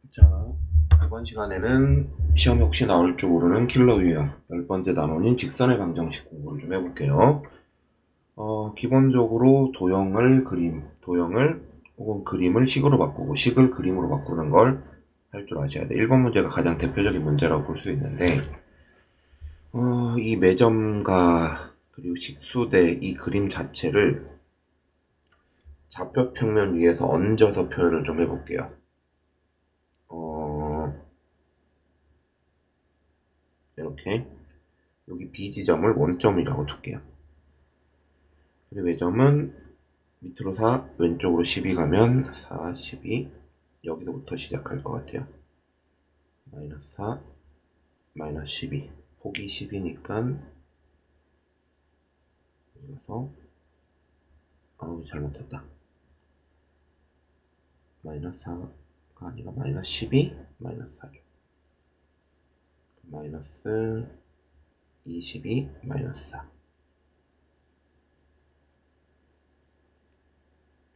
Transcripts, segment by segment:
자, 이번 시간에는 시험에 혹시 나올 줄 모르는 킬러 유형 10번째 단원인 직선의 방정식 공부를 좀 해볼게요. 기본적으로 도형을 혹은 그림을 식으로 바꾸고 식을 그림으로 바꾸는 걸 할 줄 아셔야 돼요. 1번 문제가 가장 대표적인 문제라고 볼 수 있는데 이 매점과 그리고 식수대 이 그림 자체를 좌표 평면 위에서 얹어서 표현을 좀 해볼게요. 이렇게 여기 B 지점을 원점이라고 둘게요. 그리고 매점은 밑으로 4, 왼쪽으로 12 가면 4, 12 여기서부터 시작할 것 같아요. 마이너스 4, 마이너스 12 폭이 10이니까 여기서 잘못했다. 마이너스 4가 아니라 마이너스 12, 마이너스 4죠. 마이너스 22, 마이너스 4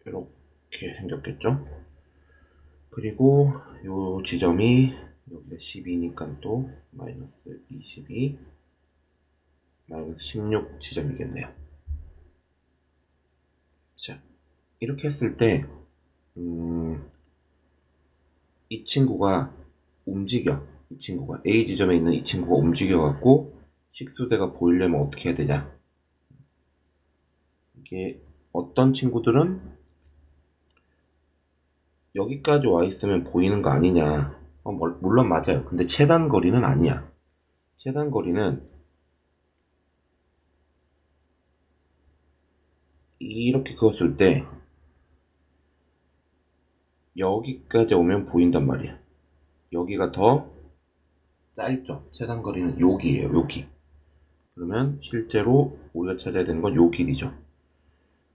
이렇게 생겼겠죠? 그리고 요 지점이 여기가 12니까 또 마이너스 22, 마이너스 16 지점이겠네요. 자, 이렇게 했을 때 이 친구가 움직여. 이 친구가 A 지점에 있는 이 친구가 움직여갖고 식수대가 보이려면 어떻게 해야 되냐? 이게 어떤 친구들은 여기까지 와 있으면 보이는 거 아니냐? 물론 맞아요. 근데 최단 거리는 아니야. 최단 거리는 이렇게 그었을 때 여기까지 오면 보인단 말이야. 여기가 더 짧죠. 최단 거리는 여기예요. 여기. 그러면 실제로 우리가 찾아야 되는 건 요 길이죠.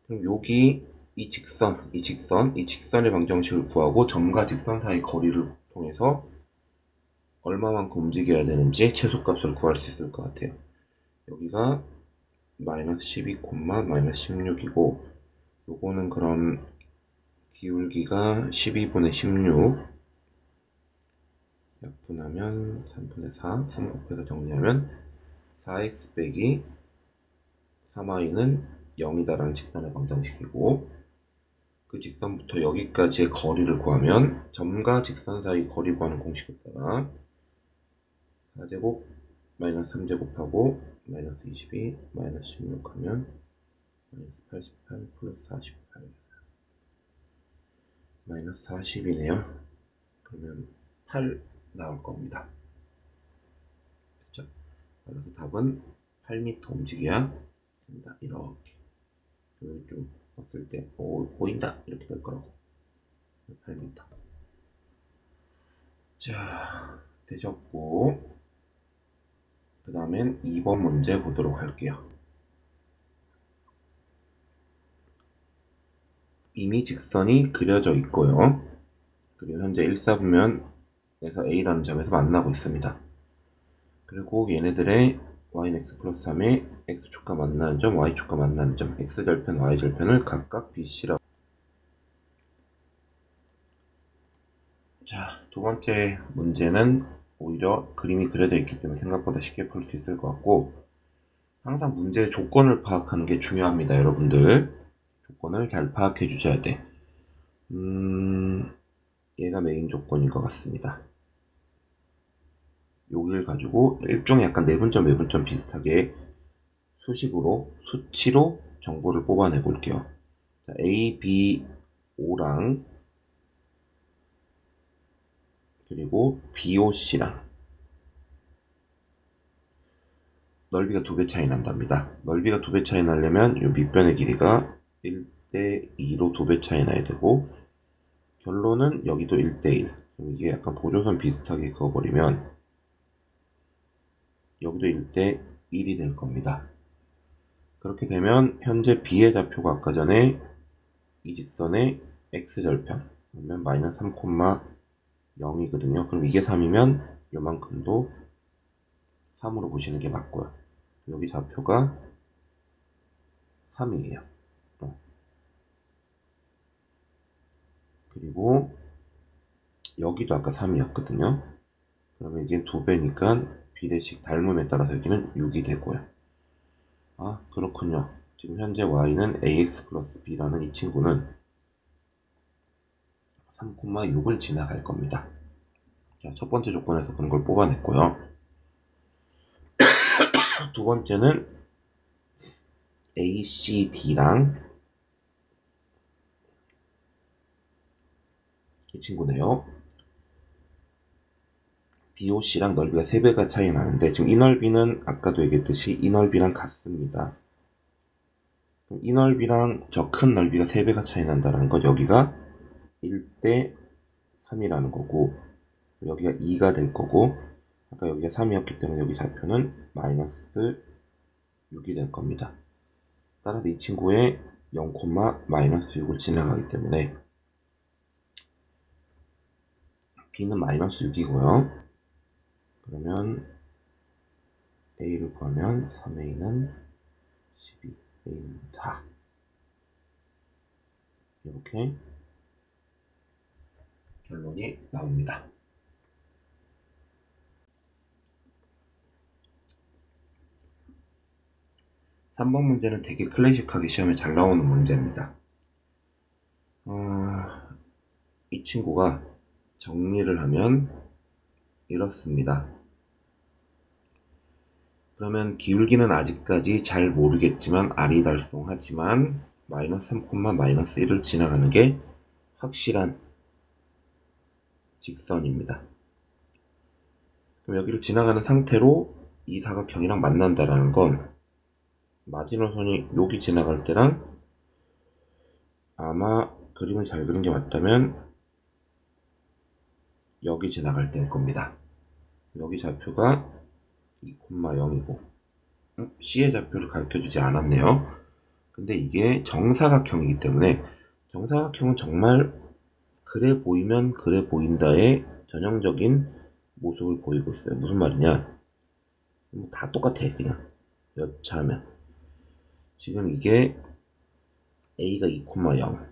그럼 여기 이 직선의 방정식을 구하고 점과 직선 사이 거리를 통해서 얼마만큼 움직여야 되는지 최소값을 구할 수 있을 것 같아요. 여기가 마이너스 12, 마이너스 16이고 요거는 그럼 기울기가 12분의 16 약분하면 3분의 4, 3 곱해서 정리하면 4x 빼기 3y는 0이다라는 직선의 방정식이고 그 직선부터 여기까지의 거리를 구하면 점과 직선 사이 거리 구하는 공식을 따라 4제곱 마이너스 3제곱하고 마이너스 22 마이너스 16 하면 마이너스 88 플러스 48 마이너스 40이네요. 그러면 8 나올 겁니다. 그쵸? 그래서 답은 8m 움직여야 된다. 이렇게 좀 봤을 때 보인다 이렇게 될 거라고. 8m. 자, 되셨고 그 다음엔 2번 문제 보도록 할게요. 이미 직선이 그려져 있고요. 그리고 현재 1사분면에서 A라는 점에서 만나고 있습니다. 그리고 얘네들의 y는 x 플러스 3의 x축과 만나는 점, y축과 만나는 점, x절편, y절편을 각각 BC라고. 자, 두 번째 문제는 오히려 그림이 그려져 있기 때문에 생각보다 쉽게 풀 수 있을 것 같고 항상 문제의 조건을 파악하는 게 중요합니다. 여러분들 조건을 잘 파악해 주셔야 돼. 얘가 메인 조건인 것 같습니다. 여기를 가지고 일종의 약간 내분점 비슷하게 수치로 정보를 뽑아내 볼게요. 자, A, B, O랑 그리고 B, O, C랑 넓이가 2배 차이 난답니다. 넓이가 2배 차이 나려면 이 밑변의 길이가 1대2로 2배 차이 나야 되고 결론은 여기도 1대1. 이게 약간 보조선 비슷하게 그어버리면 여기도 1대1이 될 겁니다. 그렇게 되면 현재 B의 좌표가 아까 전에 이 직선의 X절편 그러면 마이너스 3,0이거든요. 그럼 이게 3이면 요만큼도 3으로 보시는 게 맞고요. 여기 좌표가 3이에요. 그리고 여기도 아까 3이었거든요. 그러면 이게 2배니까 비례식 닮음에 따라서 여기는 6이 되고요. 아, 그렇군요. 지금 현재 y는 ax 플러스 b라는 이 친구는 3,6을 지나갈 겁니다. 자, 첫 번째 조건에서 그런 걸 뽑아냈고요. 두 번째는 a, c, d랑 이 친구네요. BOC랑 넓이가 3배가 차이 나는데 지금 이 넓이는 아까도 얘기했듯이 이 넓이랑 같습니다. 이 넓이랑 저 큰 넓이가 3배가 차이 난다는 건 여기가 1대 3이라는 거고 여기가 2가 될 거고 아까 여기가 3이었기 때문에 여기 좌표는 마이너스 6이 될 겁니다. 따라서 이 친구의 0, 마이너스 6을 지나가기 때문에 b는 마이너스 6이고요. 그러면 a를 구하면 3a는 12, a는 4 이렇게 결론이 나옵니다. 3번 문제는 되게 클래식하게 시험에 잘 나오는 문제입니다. 이 친구가 정리를 하면 이렇습니다. 그러면 기울기는 아직까지 잘 모르겠지만 아리달송하지만 마이너스 3, 마이너스 1을 지나가는 게 확실한 직선입니다. 그럼 여기를 지나가는 상태로 이 사각형이랑 만난다라는 건 마지노선이 여기 지나갈 때랑 아마 그림을 잘 그린 게 맞다면 여기 지나갈 때일 겁니다. 여기 좌표가 2,0이고 C의 좌표를 가르쳐주지 않았네요. 근데 이게 정사각형이기 때문에 정사각형은 정말 그래 보이면 그래 보인다의 전형적인 모습을 보이고 있어요. 무슨 말이냐? 다 똑같아 그냥 여차하면 지금 이게 A가 2,0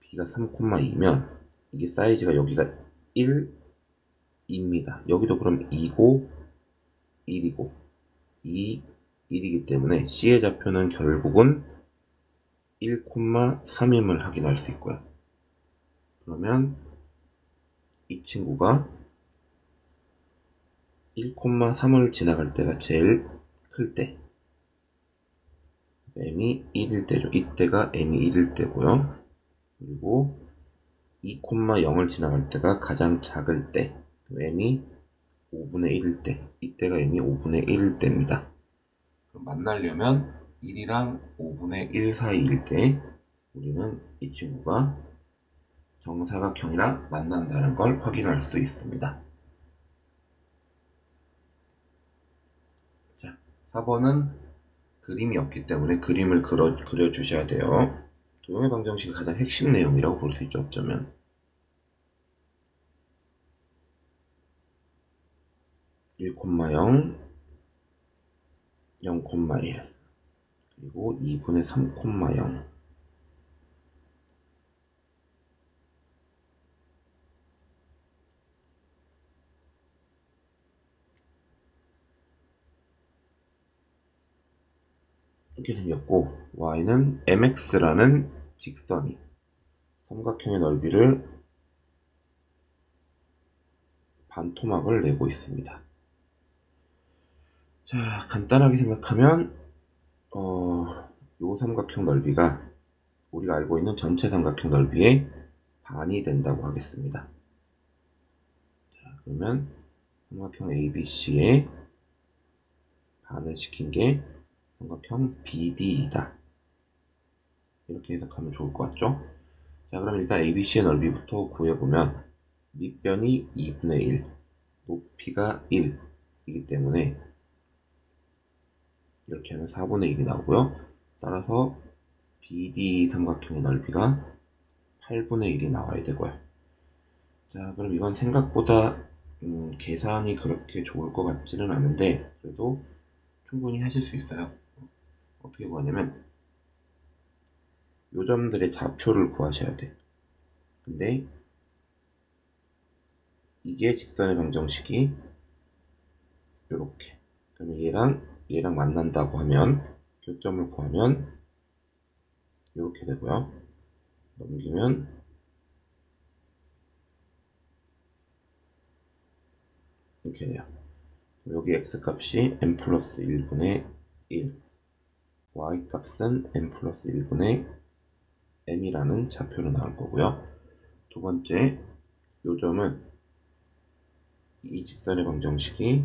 B가 3,2면 이게 사이즈가 여기가 1입니다. 여기도 그럼 2고 1이고 2, 1이기 때문에 C의 좌표는 결국은 1,3임을 확인할 수 있고요. 그러면 이 친구가 1,3을 지나갈 때가 제일 클 때 m이 1일 때죠. 이때가 m이 1일 때고요. 그리고 2,0을 지나갈 때가 가장 작을 때 m이 5분의 1일 때 이때가 m이 5분의 1일 때입니다. 만나려면 1이랑 5분의 1 사이일 때 우리는 이 친구가 정사각형이랑 만난다는 걸 확인할 수 있습니다. 자, 4번은 그림이 없기 때문에 그림을 그려주셔야 돼요. 도형의 방정식이 가장 핵심 내용이라고 볼 수 있죠. 어쩌면 1,0 0,1 그리고 2분의 3,0 이렇게 생겼고 y는 mx라는 직선이 삼각형의 넓이를 반토막을 내고 있습니다. 자, 간단하게 생각하면 요 삼각형 넓이가 우리가 알고 있는 전체 삼각형 넓이의 반이 된다고 하겠습니다. 자, 그러면 삼각형 ABC에 반을 시킨 게 삼각형 BD이다. 이렇게 해석하면 좋을 것 같죠? 자, 그럼 일단 ABC의 넓이부터 구해보면 밑변이 2분의 1, 높이가 1이기 때문에 이렇게 하면 4분의 1이 나오고요. 따라서 BD 삼각형의 넓이가 8분의 1이 나와야 되고요. 자, 그럼 이건 생각보다 계산이 그렇게 좋을 것 같지는 않은데 그래도 충분히 하실 수 있어요. 어떻게 구하냐면 요 점들의 좌표를 구하셔야 돼. 근데 이게 직선의 방정식이 요렇게. 그러면 얘랑 만난다고 하면 교점을 구하면 요렇게 되고요. 넘기면 이렇게 돼요. 여기 x값이 n 플러스 1분의 1, y값은 n 플러스 1분의 m이라는 좌표로 나올 거고요. 두 번째, 요 점은 이 직선의 방정식이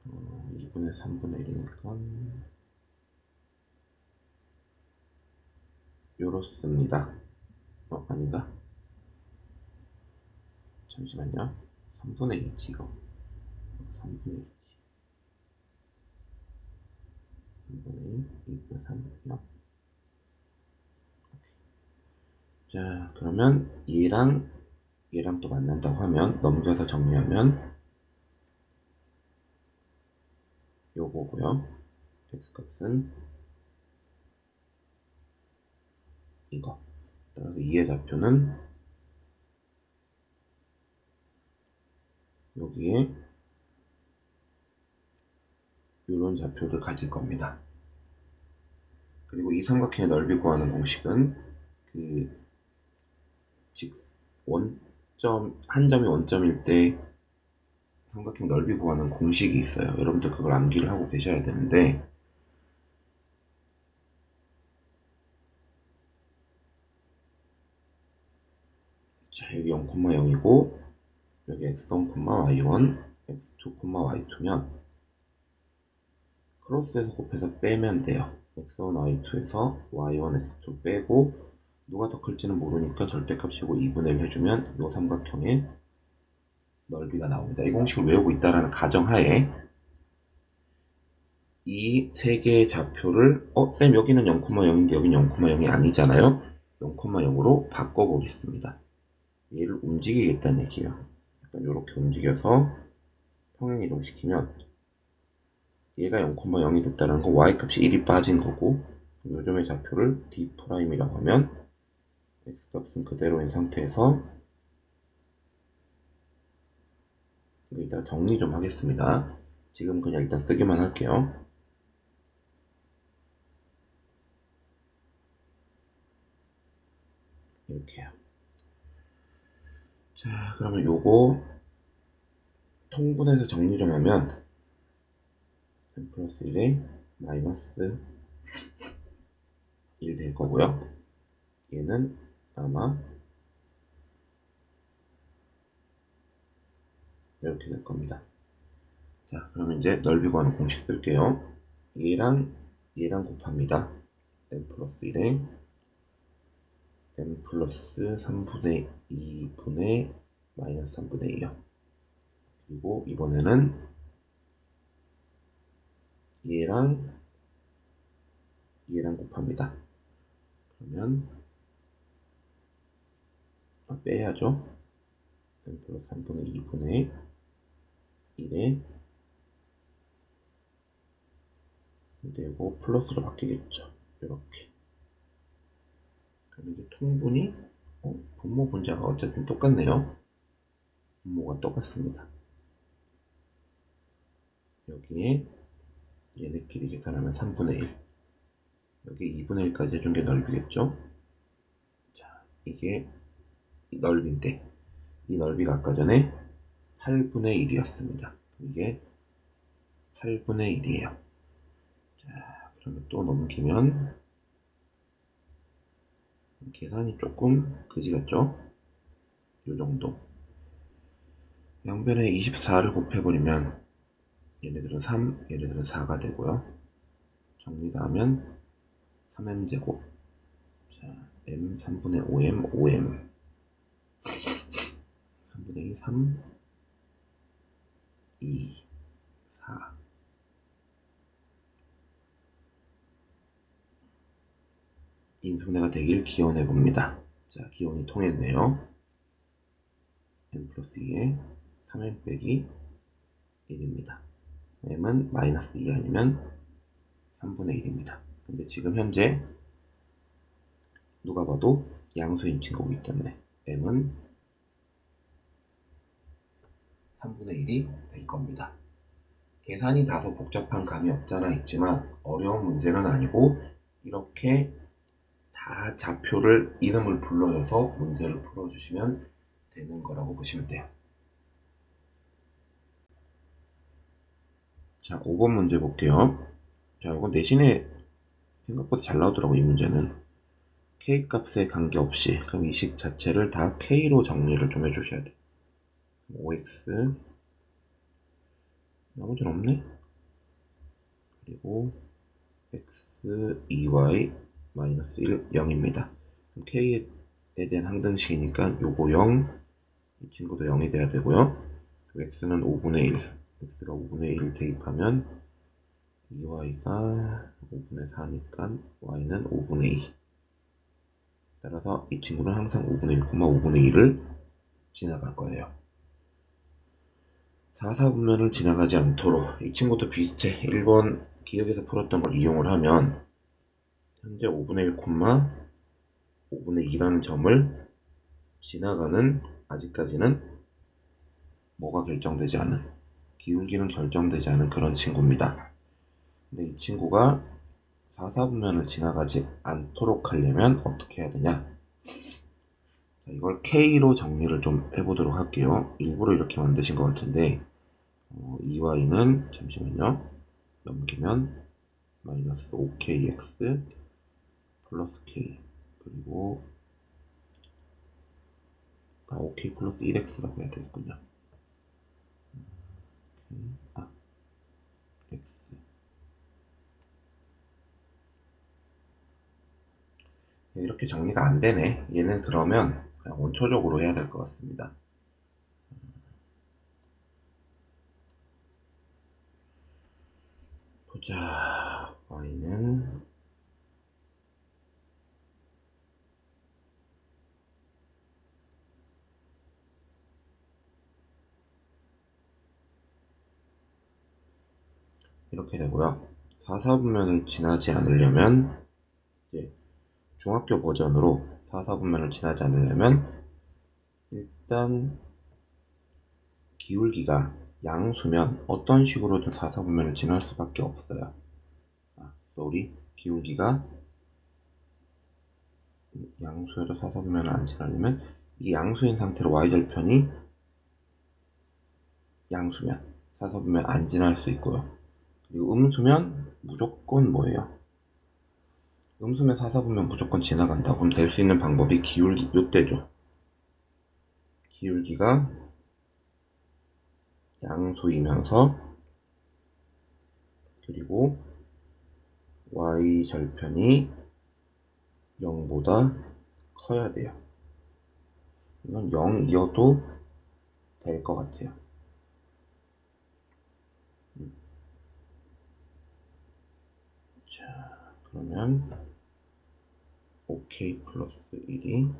2분의 3분의 1이니까 요렇습니다. 아닌가? 잠시만요. 3분의 2지 이거. 3분의 2지. 3분의 2, 2분의 3, 0. 자, 그러면 얘랑 또 만난다고 하면 넘겨서 정리하면 요거고요. x값은 이거. 따라서 2의 좌표는 여기에 이런 좌표를 가질 겁니다. 그리고 이 삼각형의 넓이 구하는 공식은 한 점이 원점일 때 삼각형 넓이 구하는 공식이 있어요. 여러분들 그걸 암기를 하고 계셔야 되는데, 자, 여기 0,0이고 여기 x1, y1, x2, y2면 크로스에서 곱해서 빼면 돼요. x1, y2에서 y1, x2 빼고 누가 더 클지는 모르니까 절대값이고 2분의 1 해주면 이 삼각형의 넓이가 나옵니다. 이 공식을 외우고 있다는 가정하에 이 세 개의 좌표를 쌤 여기는 0,0인데 여기는 0,0이 아니잖아요. 0,0으로 바꿔보겠습니다. 얘를 움직이겠다는 얘기예요. 약간 이렇게 움직여서 평행 이동시키면 얘가 0,0이 됐다는 거 y값이 1이 빠진 거고 요점의 좌표를 D'이라고 하면 x값은 그대로인 상태에서 일단 정리 좀 하겠습니다. 지금 그냥 일단 쓰기만 할게요. 이렇게요. 자, 그러면 요거 통분해서 정리 좀 하면 n 플러스 1에 마이너스 1 될 거고요. 얘는 아마 이렇게 될 겁니다. 자, 그러면 이제 넓이 구하는 공식 쓸게요. 얘랑 곱합니다. n 플러스 1에 n 플러스 3분의 2분의 마이너스 3분의 2요. 그리고 이번에는 얘랑 곱합니다. 그러면 빼야죠. n 플러스 3분의 2분의 1에 되고 플러스로 바뀌겠죠. 이렇게. 그럼 이게 통분이 분모 분자가 어쨌든 똑같네요. 분모가 똑같습니다. 여기에 얘네끼리 계산하면 3분의 1. 여기 2분의 1까지 해준 게 넓이겠죠. 자, 이게 넓이인데 이 넓이가 아까 전에 8분의 1이었습니다. 이게 8분의 1이에요. 자, 그러면 또 넘기면 계산이 조금 그지 같죠? 요 정도. 양변에 24를 곱해버리면 얘네들은 3, 얘네들은 4가 되고요. 정리 다 하면 3m제곱. 자, m 3분의 5m, 5m. 3분의 2, 3, 2, 4. 인수분해가 되길 기원해 봅니다. 자, 기원이 통했네요. m 플러스 2에 3m 빼기 1입니다. m은 마이너스 2 아니면 3분의 1입니다. 근데 지금 현재 누가 봐도 양수인 친구이기 때문에 m은 3분의 1이 될 겁니다. 계산이 다소 복잡한 감이 없잖아 있지만 어려운 문제는 아니고 이렇게 다 좌표를 이름을 불러줘서 문제를 풀어주시면 되는 거라고 보시면 돼요. 자, 5번 문제 볼게요. 자, 이건 내신에 생각보다 잘 나오더라고, 이 문제는. k 값에 관계없이, 그럼 이 식 자체를 다 k로 정리를 좀 해주셔야 돼. 5x, 나머지는 없네? 그리고 x, 2y, 마이너스 1, 0입니다. 그럼 k에 대한 항등식이니까 요거 0, 이 친구도 0이 돼야 되고요. x는 5분의 1, x가 5분의 1을 대입하면 2y가 5분의 4니까 y는 5분의 2. 따라서 이 친구는 항상 5분의 1, 5분의 2를 지나갈 거예요. 4, 4분면을 지나가지 않도록 이 친구도 비슷해. 1번 기억에서 풀었던 걸 이용을 하면 현재 5분의 1, 5분의 2라는 점을 지나가는 아직까지는 뭐가 결정되지 않은, 기울기는 결정되지 않은 그런 친구입니다. 근데 이 친구가 4, 4분면을 지나가지 않도록 하려면 어떻게 해야 되냐? 자, 이걸 K로 정리를 좀 해보도록 할게요. 일부러 이렇게 만드신 것 같은데 2y는 잠시만요. 넘기면 마이너스 5kx 플러스 k 그리고 5k 플러스 1x라고 해야 되겠군요. x 이렇게 정리가 안 되네. 얘는 그러면 그냥 원초적으로 해야 될 것 같습니다. 보자. y는 이렇게 되고요. 4, 4분면을 지나지 않으려면 이제 중학교 버전으로 4, 4분면을 지나지 않으려면 일단 기울기가 양수면 어떤 식으로든 4, 4분면을 지날 수밖에 없어요. 우리 기울기가 양수여도 4, 4분면을 안 지나려면 이 양수인 상태로 y절편이 양수면 4, 4분면 안 지날 수 있고요. 그리고 음수면 무조건 뭐예요? 음수면 4, 4분면 무조건 지나간다. 그럼 될 수 있는 방법이 기울기 요때죠. 기울기가 양수이면서 그리고 y절편이 0보다 커야 돼요. 이건 0이어도 될 것 같아요. 자, 그러면 5k 플러스 1이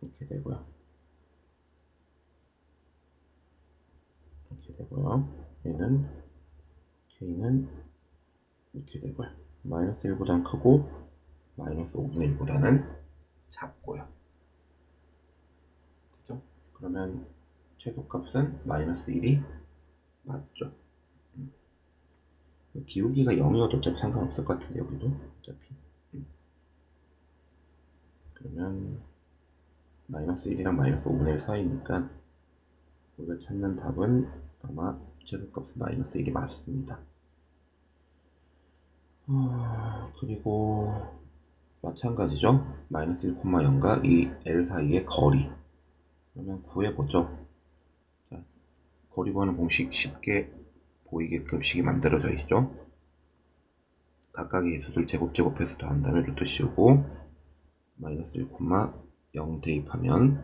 이렇게 되고요. 이렇게 되고요. 얘는 k는 이렇게 되고요. 마이너스 1보다는 크고 마이너스 5분의 1보다는 작고요. 그죠? 그러면 최소값은 마이너스 1이 맞죠? 기울기가 0이어도 어차피 상관없을 것 같은데 여기도 어차피 그러면 마이너스 1이랑 마이너스 5분의 1 사이니까 우리가 찾는 답은 아마 최소값은 마이너스 1이 맞습니다. 그리고 마찬가지죠. 마이너스 1,0과 이 L 사이의 거리. 그러면 구해보죠. 자, 거리 구하는 공식 쉽게 보이게끔 식이 만들어져 있죠. 각각의 개수들 제곱해서 더한 다음에 루트 씌우고 마이너스 1,0 대입하면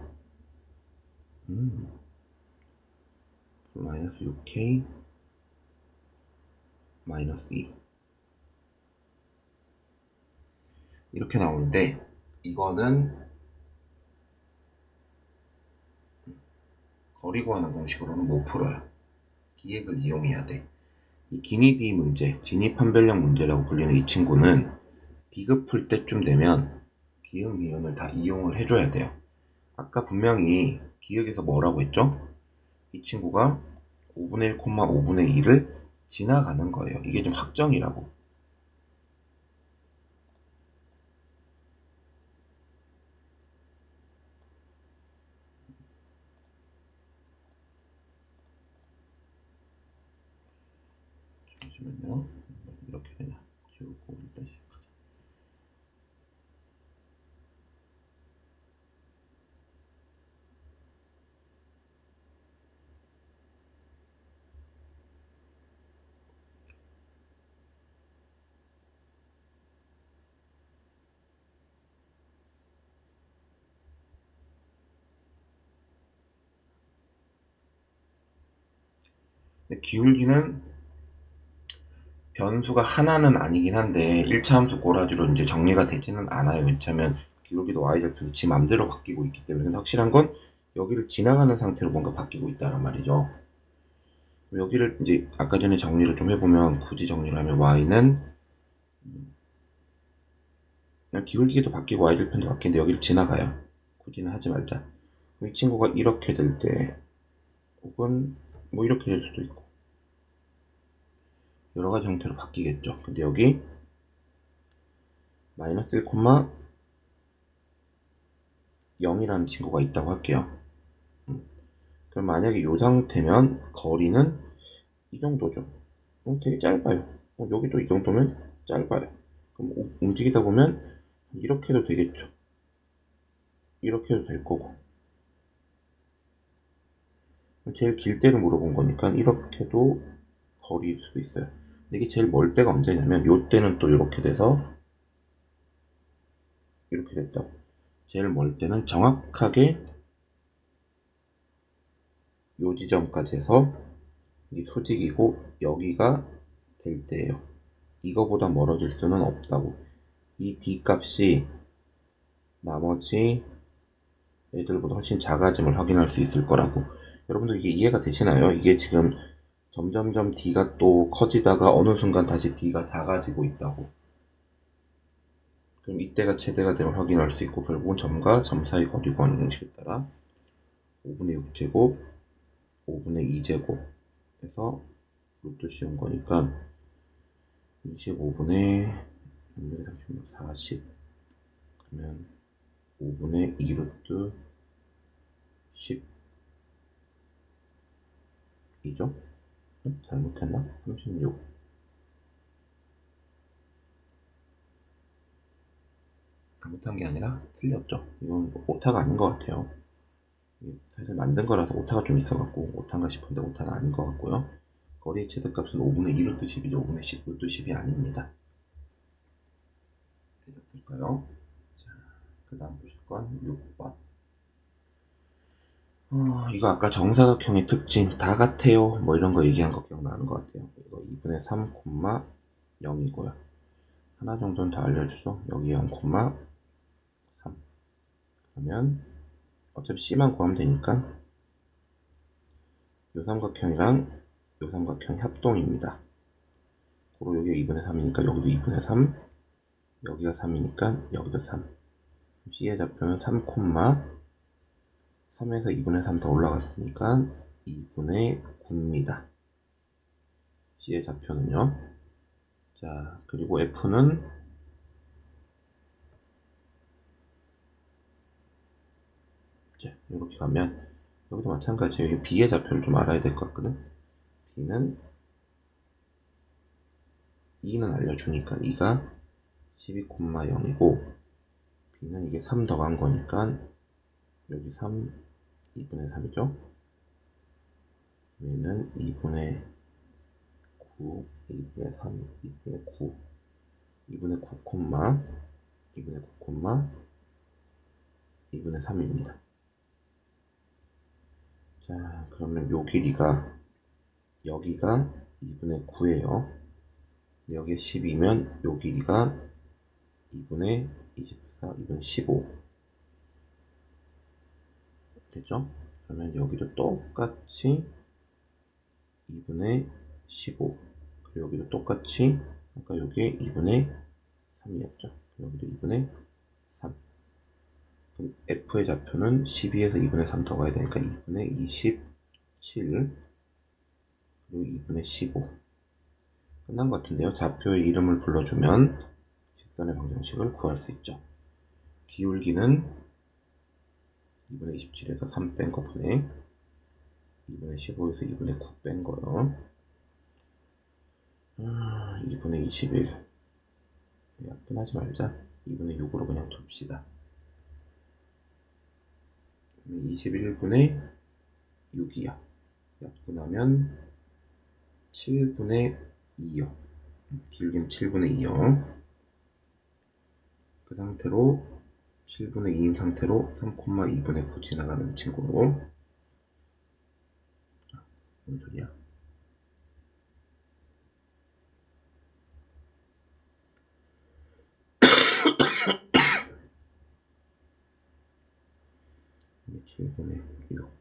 마이너스 6k 마이너스 2 이렇게 나오는데 이거는 거리 구하는 공식으로는 못 풀어요. 기획을 이용해야 돼. 이 기니디 문제, 진입 판별력 문제라고 불리는 이 친구는 D급 풀 때쯤 되면 기억, 니은을 다 이용을 해줘야 돼요. 아까 분명히 기억에서 뭐라고 했죠? 이 친구가 5분의 1, 5분의 2를 지나가는 거예요. 이게 좀 확정이라고. 잠시만요. 이렇게 그냥 지우고 일단 시작하자. 기울기는 변수가 하나는 아니긴 한데 1차 함수 꼬라지로 이제 정리가 되지는 않아요. 왜냐면 기울기도 y절편이 지 맘대로 바뀌고 있기 때문에. 근데 확실한 건 여기를 지나가는 상태로 뭔가 바뀌고 있다는 말이죠. 여기를 이제 아까 전에 정리를 좀 해보면, 굳이 정리를 하면 y는 그냥 기울기도 바뀌고 y절편도 바뀌는데 여기를 지나가요. 굳이는 하지 말자. 이 친구가 이렇게 될 때, 혹은 뭐 이렇게 될 수도 있고 여러 가지 형태로 바뀌겠죠. 근데 여기 마이너스 1, 0이라는 친구가 있다고 할게요. 그럼 만약에 이 상태면 거리는 이 정도죠. 되게 짧아요. 여기도 이 정도면 짧아요. 그럼 움직이다 보면 이렇게 해도 되겠죠. 이렇게 해도 될 거고. 제일 길 때를 물어본 거니까 이렇게도 거리일 수도 있어요. 근데 이게 제일 멀 때가 언제냐면 요 때는 또 이렇게 돼서 이렇게 됐다고. 제일 멀 때는 정확하게 요 지점까지 해서 이 수직이고 여기가 될 때예요. 이거보다 멀어질 수는 없다고. 이 D 값이 나머지 애들보다 훨씬 작아짐을 확인할 수 있을 거라고. 여러분들 이게 이해가 되시나요? 이게 지금 점점점 D가 또 커지다가 어느 순간 다시 D가 작아지고 있다고. 그럼 이때가 최대가 되면 확인할 수 있고, 결국은 점과 점 사이 거리 구하는 공식에 따라 5분의 6제곱, 5분의 2제곱 해서 이것도 쉬운 거니까 25분의 36, 40 그러면 5분의 2 루트 10이죠? 잘못했나? 36. 잘못한 게 아니라 틀렸죠. 이건 오타가 아닌 것 같아요. 사실 만든 거라서 오타가 좀 있어갖고 오타인가 싶은데 오타는 아닌 것 같고요. 거리의 최대값은 5분의 2 루트 10이죠. 5분의 10 루트 10이 아닙니다. 되셨을까요? 자, 그 다음 보실 건 6번. 이거 아까 정사각형의 특징 다 같아요 뭐 이런 거 얘기한 거 기억나는 것 같아요. 이거 2분의 3, 0이고요. 하나 정도는 다 알려주죠. 여기 0, 3. 그러면 어차피 C만 구하면 되니까 요 삼각형이랑 요 삼각형 협동입니다. 고로 여기가 2분의 3이니까 여기도 2분의 3, 여기가 3이니까 여기도 3. C의 좌표는 3, 3에서 2분의 3 더 올라갔으니까 2분의 9입니다. C의 좌표는요. 자, 그리고 F는 자, 이렇게 가면 여기도 마찬가지예요. 여기 B의 좌표를 좀 알아야 될 것 같거든. B는 2는 알려주니까 2가 12,0이고 B는 이게 3 더간 거니까 여기 3, 2분의 3이죠. 얘는 2분의 9, 2분의 3, 2분의 9, 2분의 9, 2분의 9, 2분의 3입니다. 자, 그러면 요 길이가 여기가 2분의 9예요. 여기에 12면 요 길이가 2분의 24, 2분의 15 됐죠? 그러면 여기도 똑같이 2분의 15 그리고 여기도 똑같이 아까 요게 2분의 3이었죠. 여기도 2분의 3. 그럼 F의 좌표는 12에서 2분의 3 더 가야 되니까 2분의 27 그리고 2분의 15. 끝난 것 같은데요. 좌표의 이름을 불러주면 직선의 방정식을 구할 수 있죠. 기울기는 2분의 27에서 3 뺀 거 분의 2분의 15에서 2분의 9 뺀 거요. 2분의 21. 약분하지 말자. 2분의 6으로 그냥 둡시다. 21분의 6이요. 약분하면 7분의 2요. 기울기는 7분의 2요. 그 상태로 7분의 2인 상태로 3,2분의 9 지나가는 친구로 뭔 소리야? 이게 7분의 6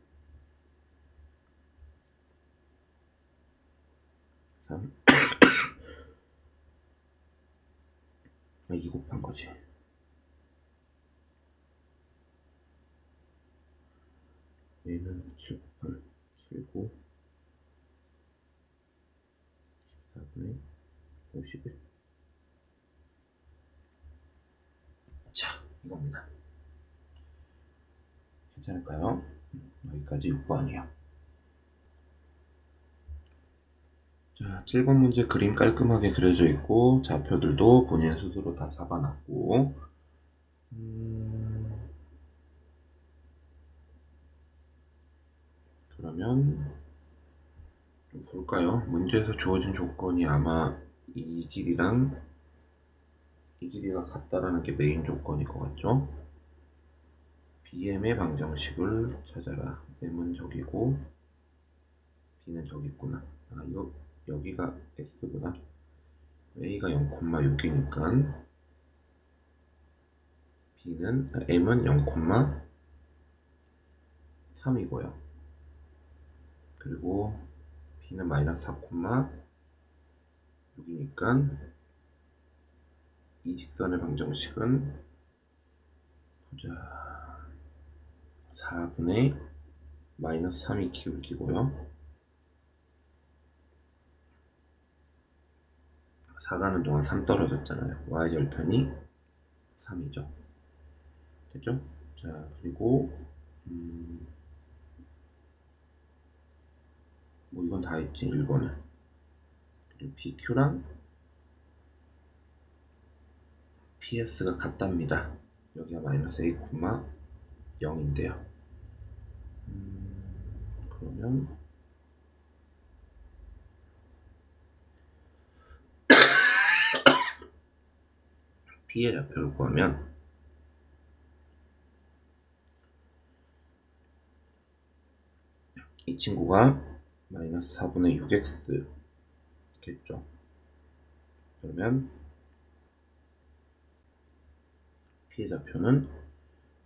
3 2 곱한 거지. 얘는 7 곱한 7, 9 14분의 51. 자, 이겁니다. 괜찮을까요? 여기까지 6번이요. 자, 7번 문제 그림 깔끔하게 그려져 있고 좌표들도 본인 스스로 다 잡아놨고 그러면 좀 볼까요? 문제에서 주어진 조건이 아마 이 길이랑 이 길이가 같다라는 게 메인 조건일 것 같죠? BM의 방정식을 찾아라. M은 저기고 B는 저기 있구나. 여기가 S구나. A가 0,6이니까 M은 0,3이고요. 그리고 B는 마이너스 4,6이니까 이 직선의 방정식은 보자. 4분의 마이너스 3이 기울기고요. 4 가는 동안 3 떨어졌잖아요. y절편이 3이죠. 됐죠? 자, 그리고 뭐 이건 다 있지, 1번은. 그리고 PQ랑 PS가 같답니다. 여기가 마이너스 A, 0인데요. 그러면 P의 좌표를 구하면 이 친구가 마이너스 4분의 6x 겠죠. 그러면 P의 좌표는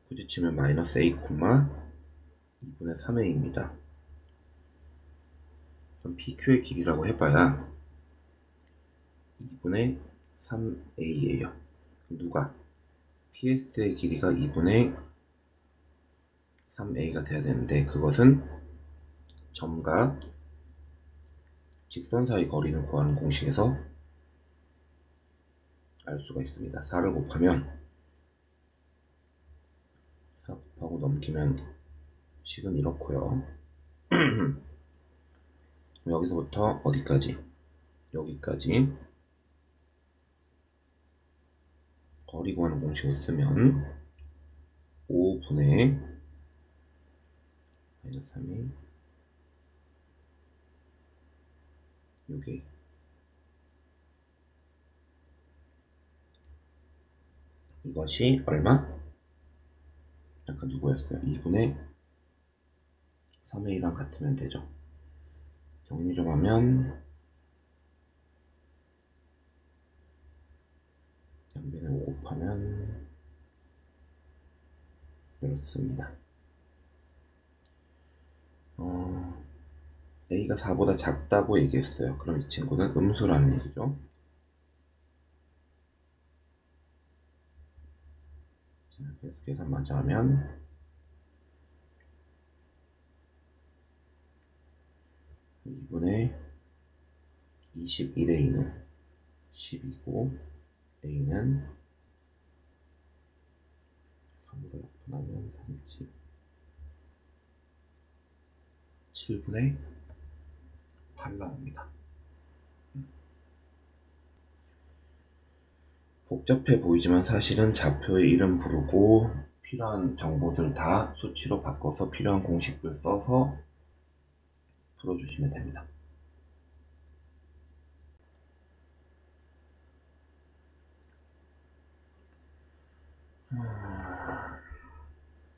굳이 치면 마이너스 A, 2분의 3a입니다. 그럼 PQ의 길이라고 해봐야 2분의 3a예요. 누가? PS의 길이가 2분의 3a가 돼야 되는데 그것은 점과 직선 사이 거리를 구하는 공식에서 알 수가 있습니다. 4를 곱하면 4 곱하고 넘기면 식은 이렇고요. 여기서부터 어디까지? 여기까지 거리 구하는 공식을 쓰면 5분의 마이너스 3이 6a 이것이 얼마? 아까 누구였어요? 2분의 3a랑 같으면 되죠. 정리 좀 하면 양변에 5 곱하면 이렇습니다. a가 4보다 작다고 얘기했어요. 그럼 이 친구는 음수라는 얘기죠. 계속 계산 마저 하면 2분의 21A는 10이고 A는 3으로 약분하면 37분의 8 나옵니다. 복잡해 보이지만 사실은 좌표의 이름 부르고 필요한 정보들 다 수치로 바꿔서 필요한 공식들 써서 풀어주시면 됩니다.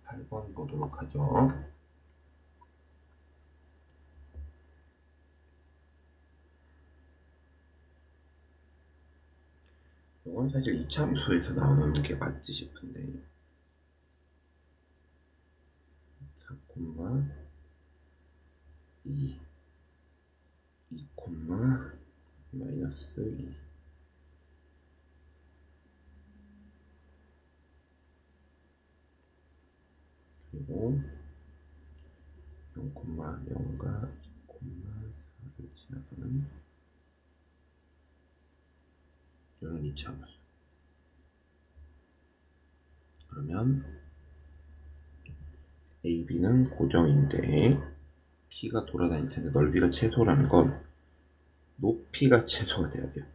8번 보도록 하죠. 이건 사실 이차함수에서 나오는 게 맞지 싶은데 4, 2, 2, 마이너스 2 그리고 0,0과 2,4를 지나가는 이런 이차함수. 그러면 AB는 고정인데 P가 돌아다닐 텐데 넓이가 최소라는 건 높이가 최소가 돼야 돼요.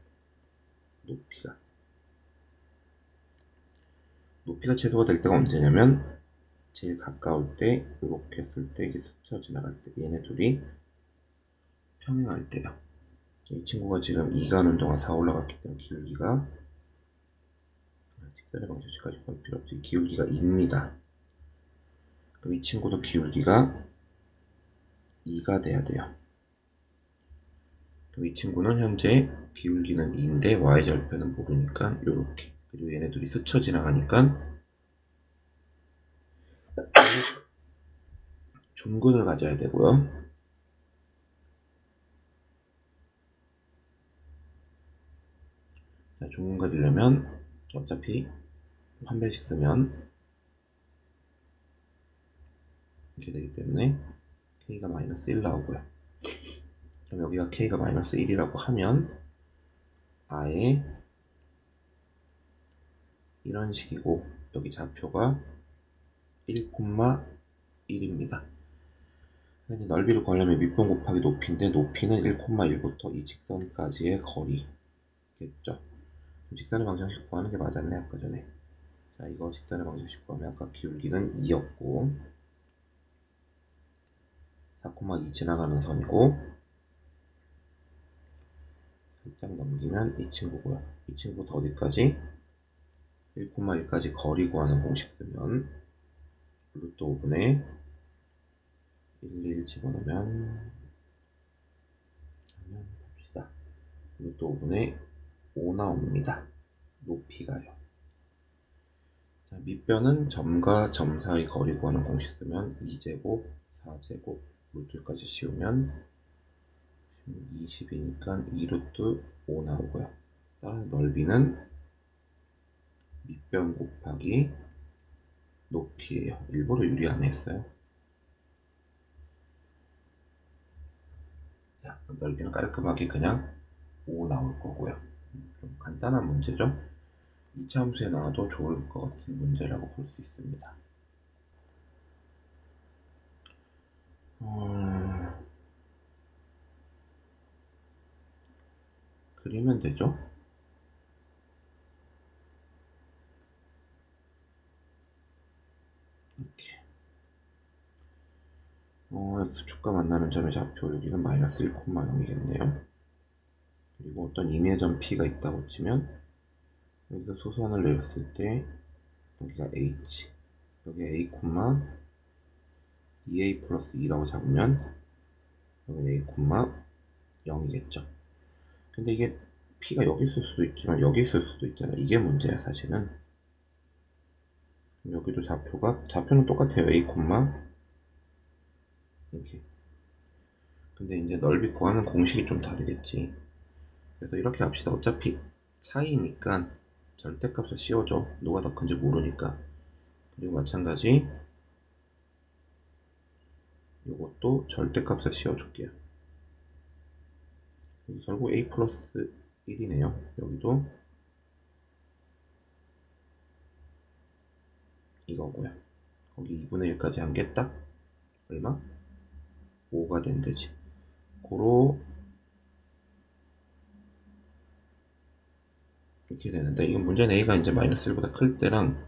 높이가 최소가 될 때가 언제냐면 제일 가까울 때 이렇게 했을 때 이게 스쳐 지나갈 때 얘네 둘이 평행할 때요. 이 친구가 지금 2 가는 동안 4 올라갔기 때문에 기울기가 직선의 방정식까지 볼 필요 없지. 기울기가 2입니다. 그럼 이 친구도 기울기가 2가 돼야 돼요. 그럼 이 친구는 현재 기울기는 2인데 y절편은 모르니까 요렇게. 그리고 얘네 둘이 스쳐 지나가니까 중근을 가져야 되고요. 자, 중근 가지려면 어차피 판별식 쓰면 이렇게 되기 때문에 k가 마이너스 1 나오고요. 그럼 여기가 k가 마이너스 1이라고 하면 아예 이런 식이고 여기 좌표가 1,1입니다. 넓이를 구하려면 밑변 곱하기 높이인데 높이는 1,1부터 이 직선까지의 거리겠죠. 직선의 방정식 구하는 게 맞았네 아까 전에. 자, 이거 직선의 방정식 구하면 아까 기울기는 2였고 4,2 지나가는 선이고 살짝 넘기면 이 친구고요. 이 친구부터 어디까지? 1,1까지 거리 구하는 공식 쓰면 루트 5분의 1 집어넣으면 봅시다. 루트 5분의 5 나옵니다. 높이가요. 자, 밑변은 점과 점 사이 거리 구하는 공식 쓰면 2제곱, 4제곱, 루트까지 씌우면 20이니까 2루트 5 나오고요. 따라서 넓이는 밑변 곱하기 높이에요. 일부러 유리 안 했어요. 자, 넓이는 깔끔하게 그냥 5 나올 거고요. 좀 간단한 문제죠. 2차 함수에 나와도 좋을 것 같은 문제라고 볼 수 있습니다. 그리면 되죠. 이렇게 x축과 만나는 점의 좌표 여기는 마이너스 1,0이겠네요. 그리고 어떤 임의점 p가 있다고 치면 여기서 소선을 내렸을 때 여기가 h, 여기 a, 2a 플러스 2라고 잡으면 여기는 a, 0이겠죠. 근데 이게 p가 여기 있을 수도 있지만 여기 있을 수도 있잖아요. 이게 문제야 사실은. 여기도 좌표는 똑같아요. a, 이렇게. 근데 이제 넓이 구하는 공식이 좀 다르겠지. 그래서 이렇게 합시다. 어차피 차이니까 절대값을 씌워줘. 누가 더 큰지 모르니까. 그리고 마찬가지 이것도 절대값을 씌워줄게요. 결국 a 플러스 1이네요. 여기도 이거고요. 거기 2분의 1까지 한 게 딱 얼마? 5가 된대지. 고로 이렇게 되는데, 이건 문제는 a가 이제 마이너스 1보다 클 때랑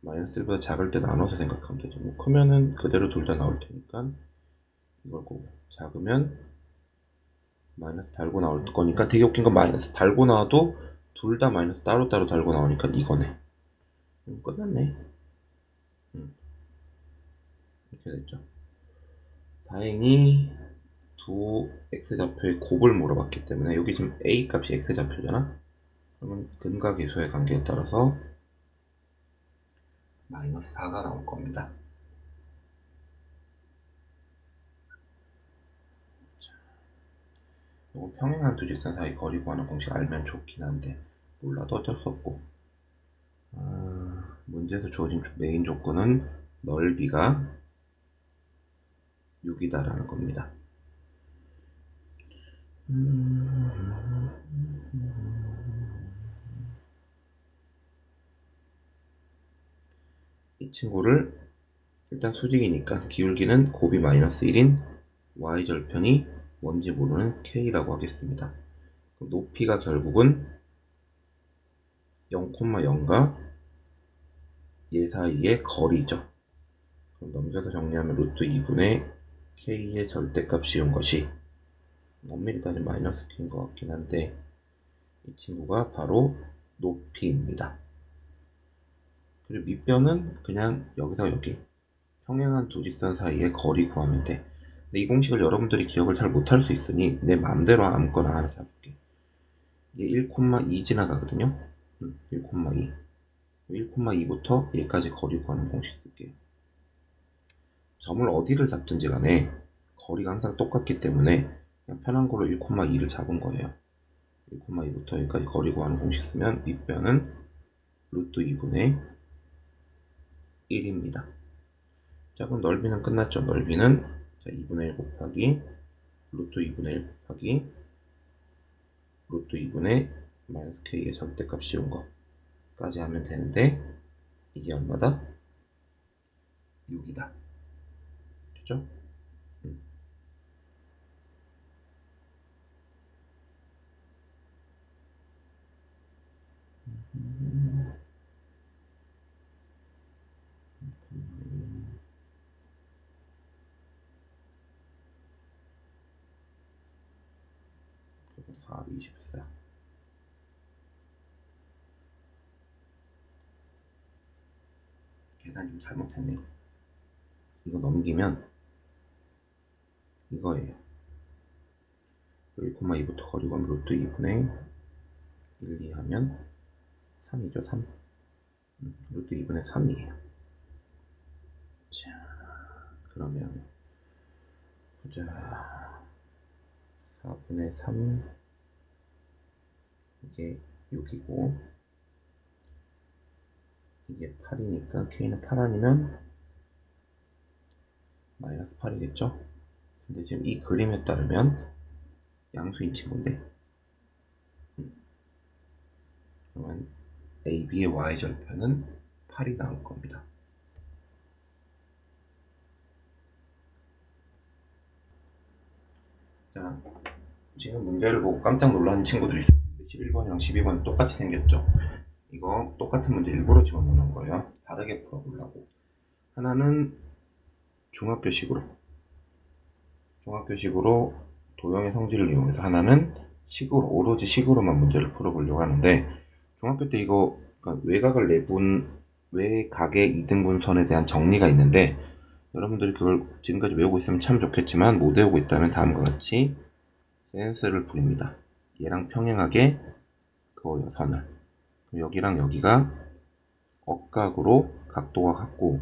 마이너스 1보다 작을 때 나눠서 생각하면 되죠. 뭐 크면은 그대로 둘 다 나올 테니까 이걸 고, 작으면 마이너스 달고 나올 거니까, 되게 웃긴 건 마이너스 달고 나와도 둘 다 마이너스 따로따로 달고 나오니까 이거네. 끝났네. 이렇게 됐죠. 다행히 두 x좌표의 곱을 물어봤기 때문에, 여기 지금 a 값이 x좌표잖아. 그러면 근과 계수의 관계에 따라서 마이너스 4가 나올 겁니다. 이거 평행한 두 직선 사이 거리 구하는 공식 알면 좋긴 한데 몰라도 어쩔 수 없고, 문제에서 주어진 메인 조건은 넓이가 6이다 라는 겁니다. 이 친구를 일단 수직이니까 기울기는 곱이 마이너스 1인 y절편이 뭔지 모르는 k라고 하겠습니다. 높이가 결국은 0,0과 얘 사이의 거리죠. 그럼 넘겨서 정리하면 루트 2분의 k의 절대값 씌운 것이 엄밀히 따지면 마이너스 k인 것 같긴 한데, 이 친구가 바로 높이입니다. 그리고 밑변은 그냥 여기서 여기 평행한 두 직선 사이의 거리 구하면 돼. 근데 이 공식을 여러분들이 기억을 잘 못할 수 있으니 내 맘대로 아무거나 하나 잡을게. 이게 1,2 지나가거든요. 1,2. 1,2부터 얘까지 거리 구하는 공식 쓸게요. 점을 어디를 잡든지 간에 거리가 항상 똑같기 때문에 그냥 편한 걸로 1,2를 잡은 거예요. 1,2부터 여기까지 거리 구하는 공식 쓰면 윗변은 루트 2분의 1입니다. 자, 그럼 넓이는 끝났죠. 넓이는 2분의 1 곱하기 루트 2분의 1 곱하기 루트 2분의 마이너스 k의 절대값 씌운 거까지 하면 되는데, 이게 얼마다? 6이다. 그죠? 그래서 4, 24. 계산 좀 잘못했네요. 이거 넘기면 이거예요. 1,2부터 거리 구하면 루트 2분의 1, 2 하면 3이죠. 3. 루트 2분의 3이에요. 자, 그러면 보자. 4분의 3, 이게 6이고 이게 8이니까 k는 8 아니면 마이너스 8이겠죠? 근데 지금 이 그림에 따르면 양수인 친구인데, 그러면 AB의 y절편은 8이 나올 겁니다. 자, 지금 문제를 보고 깜짝 놀라는 친구들이 있어요. 11번이랑 12번 똑같이 생겼죠? 이거 똑같은 문제 일부러 집어넣는 거예요. 다르게 풀어보려고. 하나는 중학교식으로 도형의 성질을 이용해서, 하나는 식으로, 오로지 식으로만 문제를 풀어보려고 하는데, 중학교 때 이거 외곽을 내분 외곽의 이등분선에 대한 정리가 있는데, 여러분들이 그걸 지금까지 외우고 있으면 참 좋겠지만 못 외우고 있다면 다음과 같이 센스를 부립니다. 얘랑 평행하게 그어요, 선을. 여기랑 여기가 억각으로 각도가 같고,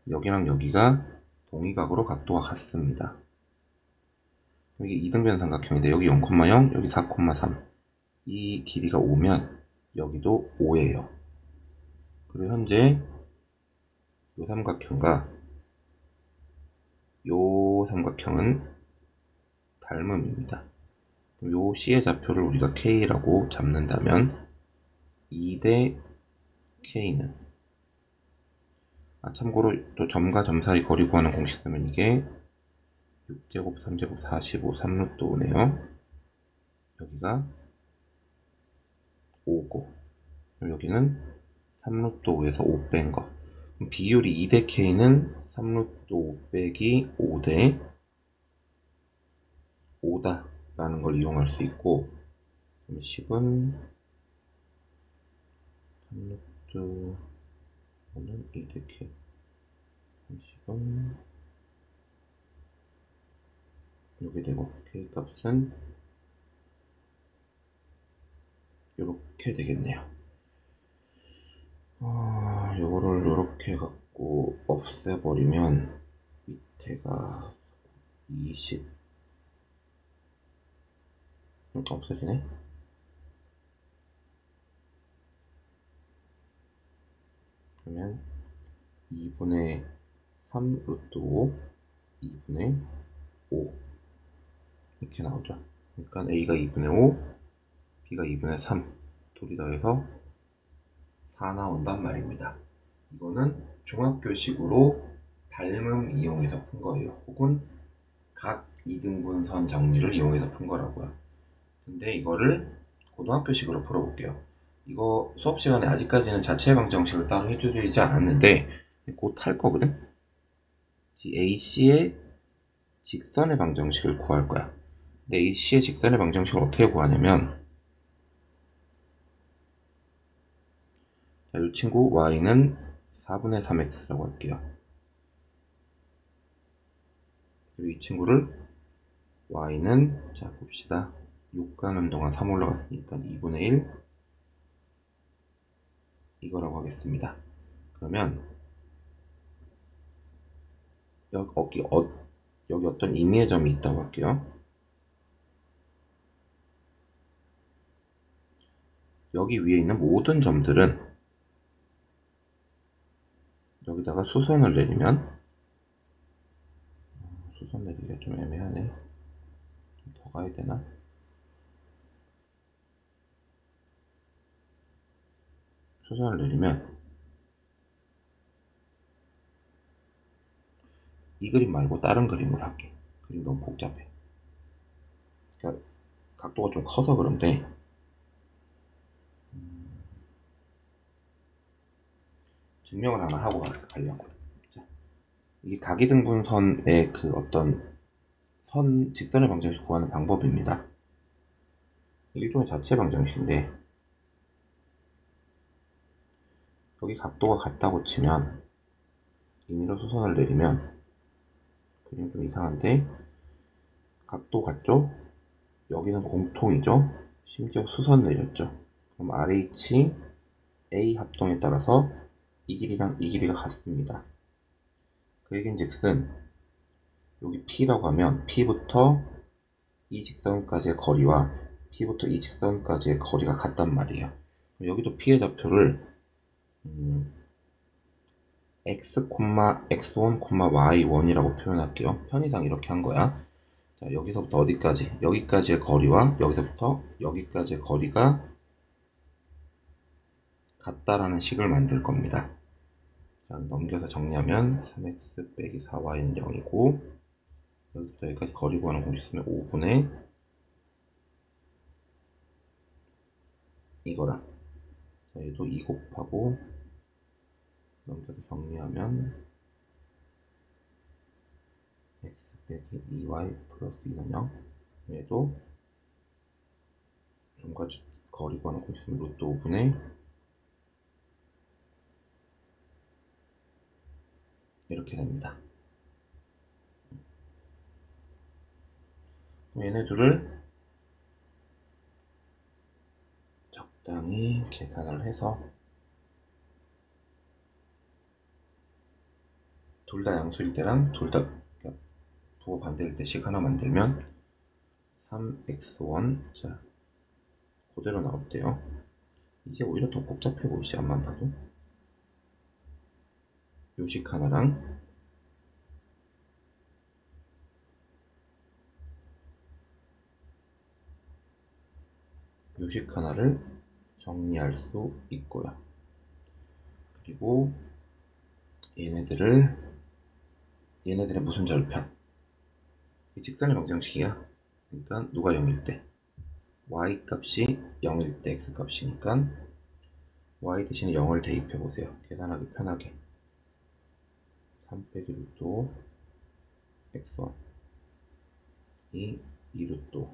여기랑 여기가 동의각으로 각도가 같습니다. 이게 이등변 삼각형인데, 여기 0,0, 여기 4,3. 이 길이가 5면 여기도 5예요. 그리고 현재 요 삼각형과 요 삼각형은 닮음입니다. 요 C의 좌표를 우리가 K라고 잡는다면 2대 K는 참고로 또 점과 점 사이 거리 구하는 공식 쓰면 이게 6제곱, 3제곱, 45, 3루트 5네요. 여기가 5고 여기는 3루트 5에서 5 뺀 거. 그럼 비율이 2대 K는 3루트 5 빼기 5대 5다 라는 걸 이용할 수 있고 10은 3루트 5는 2대 K 10은 이렇게 되고 K 값은 이렇게 되겠네요. 요거를 이렇게 갖고 없애버리면 밑에가 20 없어지네. 그러면 2분의 3 루트 5 2분의 5 이렇게 나오죠. 그러니까 A가 2분의 5 B가 2분의 3 둘이 더해서 4 나온단 말입니다. 이거는 중학교식으로 닮음 이용해서 푼 거예요. 혹은 각 2등분선 정리를 이용해서 푼 거라고요. 근데 이거를 고등학교식으로 풀어볼게요. 이거 수업 시간에 아직까지는 자체 방정식을 따로 해주지 않았는데 곧 할 거거든. AC의 직선의 방정식을 구할 거야. 근데 AC의 직선의 방정식을 어떻게 구하냐면 이 친구 y는 4분의 3x라고 할게요. 그리고 이 친구를 y는 자 봅시다. 6 가는 동안 3 올라갔으니까 2분의 1 이거라고 하겠습니다. 그러면 여기 어떤 임의의 점이 있다고 할게요. 여기 위에 있는 모든 점들은 여기다가 수선을 내리면 수선 내리기가 좀 애매하네. 좀 더 가야 되나? 수선을 내리면 이 그림 말고 다른 그림을 할게. 그림 너무 복잡해. 그러니까 각도가 좀 커서 그런데 증명을 하나 하고 가려고. 자, 이게 각이등분선의 그 어떤 직선의 방정식 구하는 방법입니다. 일종의 자체 방정식인데 여기 각도가 같다고 치면 임의로 수선을 내리면 그림 좀 이상한데 각도 같죠? 여기는 공통이죠? 심지어 수선 내렸죠? 그럼 RH, A 합동에 따라서 이 길이랑 이 길이가 같습니다. 그 얘긴즉슨 여기 P라고 하면 P부터 이 직선까지의 거리와 P부터 이 직선까지의 거리가 같단 말이에요. 여기도 P의 좌표를 x, x1, y1이라고 표현할게요. 편의상 이렇게 한 거야. 자, 여기서부터 어디까지? 여기까지의 거리와 여기서부터 여기까지의 거리가 같다라는 식을 만들 겁니다. 자, 넘겨서 정리하면 3x 빼기 4y는 0이고 여기부터 여기까지 거리 구하는 공식 쓰면 5분의 이거랑 자, 얘도 2 곱하고 넘겨서 정리하면 x 빼기 2y 플러스 2는 0 얘도 점과 거리 구하는 공식 쓰면 루트 5분의 이렇게 됩니다. 얘네 둘을 적당히 계산을 해서 둘 다 양수일 때랑 둘 다 부호 반대일 때식 하나 만들면 3x1 자 그대로 나올 때요. 이게 오히려 더 복잡해 보이지 않만 봐도. 요식 하나랑 요식 하나를 정리할 수 있고요. 그리고 얘네들의 무슨 절편? 이 직선의 방정식이야. 그러니까 누가 0일 때 y 값이 0일 때 x 값이니까 y 대신에 0을 대입해 보세요. 계산하기 편하게. 3 빼기 루트 x1 이 2루트.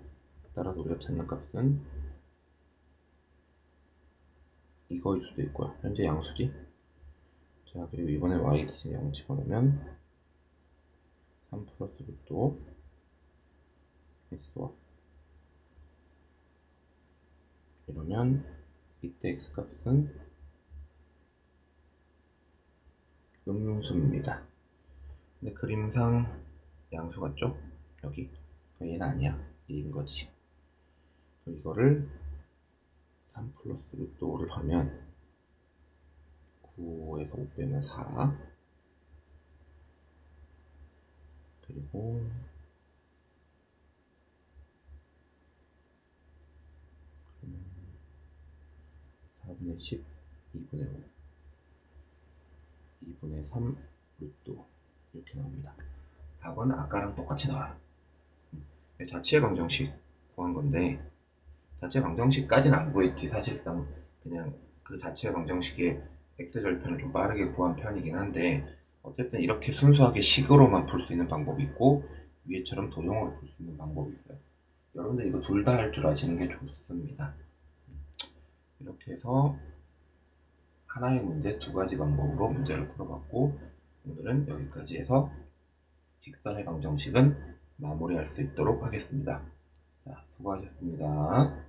따라서 우리가 찾는 값은 이거일 수도 있고요. 현재 양수지. 자, 그리고 이번에 y 대신에 0 집어넣으면 3 플러스 루트 x1. 이러면 이때 x 값은 음수입니다. 근데 그림상 양수 같죠? 여기. 얘는 아니야. 얘인 거지. 이거를 3 플러스 루트 5를 하면 9에서 5 빼면 4. 그리고 4분의 10, 2분의 5, 2분의 3 루트 이렇게 나옵니다. 답은 아까랑 똑같이 나와요. 자체 방정식 구한 건데 자체 방정식까지는 안 구했지. 사실상 그냥 그 자체 방정식의 x절편을 좀 빠르게 구한 편이긴 한데 어쨌든 이렇게 순수하게 식으로만 풀 수 있는 방법이 있고 위에처럼 도형으로 풀 수 있는 방법이 있어요. 여러분들 이거 둘 다 할 줄 아시는 게 좋습니다. 이렇게 해서 하나의 문제 두 가지 방법으로 문제를 풀어봤고 오늘은 여기까지 해서 직선의 방정식은 마무리할 수 있도록 하겠습니다. 자, 수고하셨습니다.